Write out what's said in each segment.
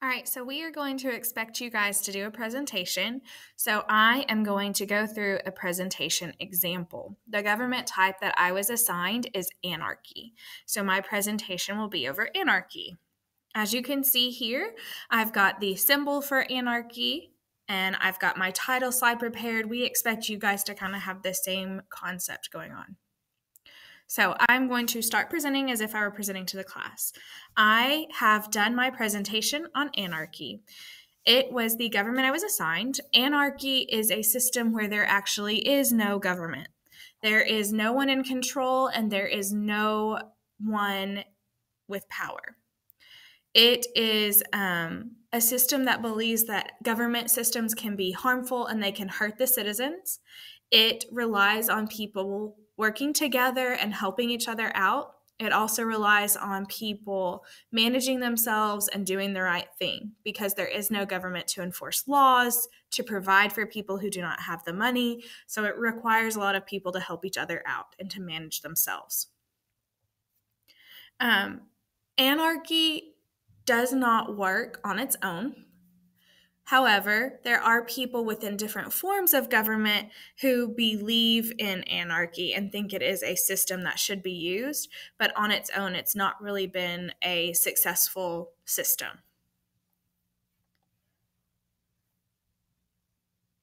All right, so we are going to expect you guys to do a presentation. So I am going to go through a presentation example. The government type that I was assigned is Anarchy. So my presentation will be over Anarchy. As you can see here, I've got the symbol for Anarchy and I've got my title slide prepared. We expect you guys to kind of have the same concept going on. So I'm going to start presenting as if I were presenting to the class. I have done my presentation on Anarchy. It was the government I was assigned. Anarchy is a system where there actually is no government. There is no one in control and there is no one with power. It is a system that believes that government systems can be harmful and they can hurt the citizens. It relies on people working together and helping each other out. It also relies on people managing themselves and doing the right thing because there is no government to enforce laws, to provide for people who do not have the money. So it requires a lot of people to help each other out and to manage themselves. Anarchy does not work on its own. However, there are people within different forms of government who believe in anarchy and think it is a system that should be used, but on its own, it's not really been a successful system.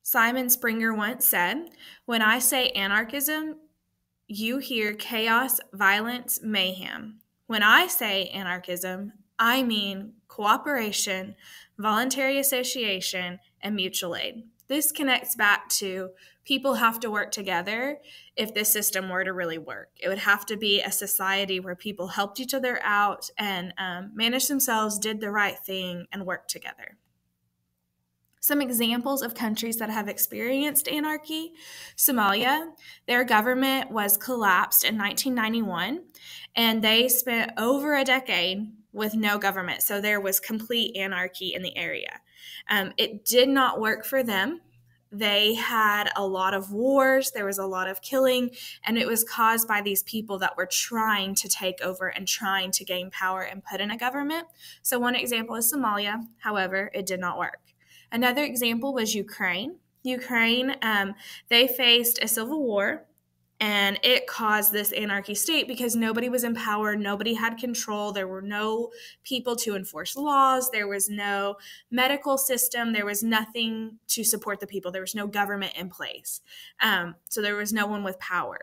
Simon Springer once said, "When I say anarchism, you hear chaos, violence, mayhem. When I say anarchism, I mean cooperation, voluntary association, and mutual aid." This connects back to people have to work together if this system were to really work. It would have to be a society where people helped each other out and managed themselves, did the right thing, and worked together. Some examples of countries that have experienced anarchy: Somalia, their government was collapsed in 1991, and they spent over a decade with no government. So there was complete anarchy in the area. It did not work for them. They had a lot of wars, there was a lot of killing, and it was caused by these people that were trying to take over and trying to gain power and put in a government. So one example is Somalia. However, it did not work. Another example was Ukraine. They faced a civil war, and it caused this anarchy state because nobody was in power, nobody had control, there were no people to enforce laws, there was no medical system, there was nothing to support the people, there was no government in place. So there was no one with power.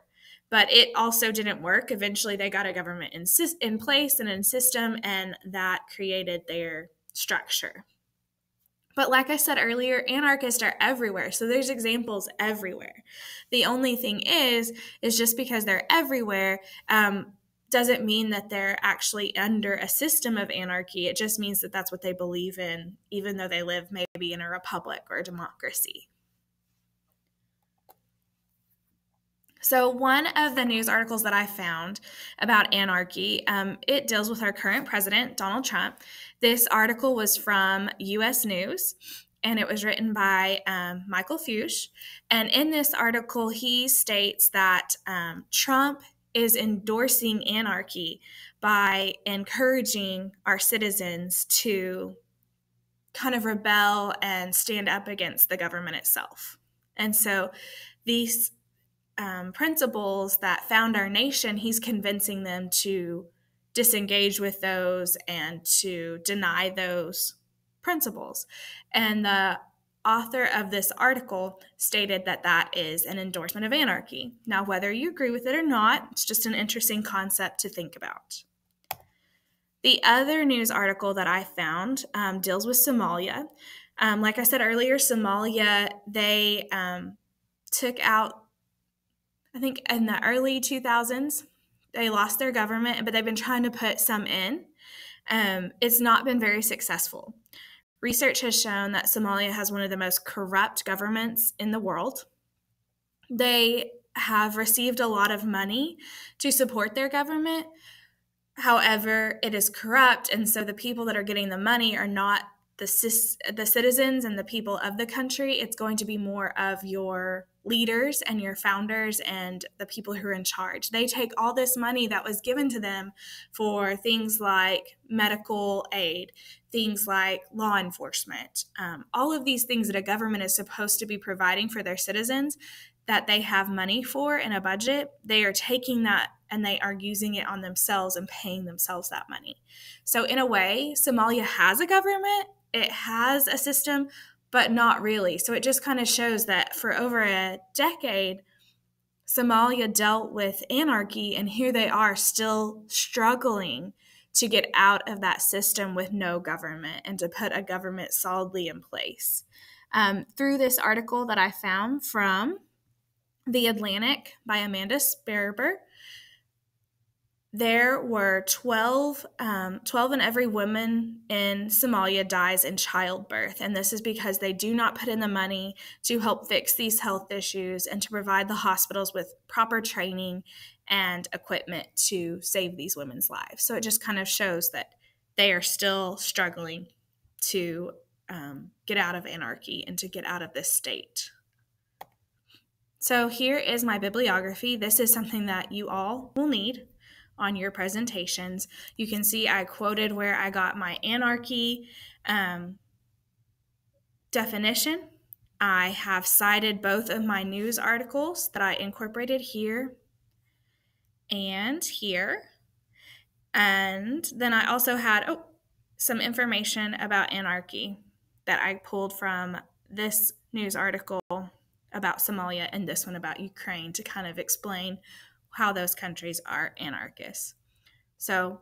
But it also didn't work. Eventually, they got a government in place and in system, and that created their structure. But like I said earlier, anarchists are everywhere. So there's examples everywhere. The only thing is just because they're everywhere doesn't mean that they're actually under a system of anarchy. It just means that that's what they believe in, even though they live maybe in a republic or a democracy. So one of the news articles that I found about anarchy, it deals with our current president, Donald Trump. This article was from U.S. News, and it was written by Michael Fuchs. And in this article, he states that Trump is endorsing anarchy by encouraging our citizens to kind of rebel and stand up against the government itself. And so these principles that found our nation, he's convincing them to disengage with those and to deny those principles. And the author of this article stated that that is an endorsement of anarchy. Now, whether you agree with it or not, it's just an interesting concept to think about. The other news article that I found deals with Somalia. Like I said earlier, Somalia, they took out, I think in the early 2000s, they lost their government, but they've been trying to put some in. It's not been very successful. Research has shown that Somalia has one of the most corrupt governments in the world. They have received a lot of money to support their government. However, it is corrupt, and so the people that are getting the money are not the citizens and the people of the country. It's going to be more of your leaders and your founders and the people who are in charge. They take all this money that was given to them for things like medical aid, things like law enforcement, all of these things that a government is supposed to be providing for their citizens that they have money for in a budget. They are taking that and they are using it on themselves and paying themselves that money. So in a way, Somalia has a government, it has a system, but not really. So it just kind of shows that for over a decade, Somalia dealt with anarchy, and here they are still struggling to get out of that system with no government and to put a government solidly in place. Through this article that I found from The Atlantic by Amanda Sperber, there were 12 in every woman in Somalia dies in childbirth. And this is because they do not put in the money to help fix these health issues and to provide the hospitals with proper training and equipment to save these women's lives. So it just kind of shows that they are still struggling to get out of anarchy and to get out of this state. So here is my bibliography. This is something that you all will need on your presentations. You can see I quoted where I got my anarchy definition. I have cited both of my news articles that I incorporated here and here. And then I also had some information about anarchy that I pulled from this news article about Somalia and this one about Ukraine to kind of explain how those countries are anarchists. So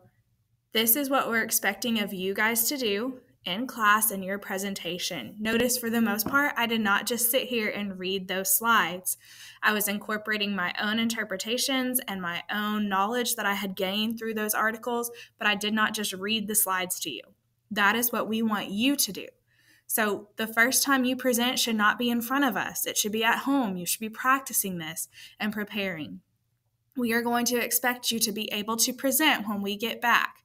this is what we're expecting of you guys to do in class in your presentation. Notice for the most part, I did not just sit here and read those slides. I was incorporating my own interpretations and my own knowledge that I had gained through those articles, but I did not just read the slides to you. That is what we want you to do. So the first time you present should not be in front of us. It should be at home. You should be practicing this and preparing. We are going to expect you to be able to present when we get back.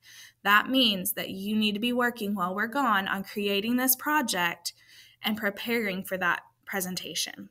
That means that you need to be working while we're gone on creating this project and preparing for that presentation.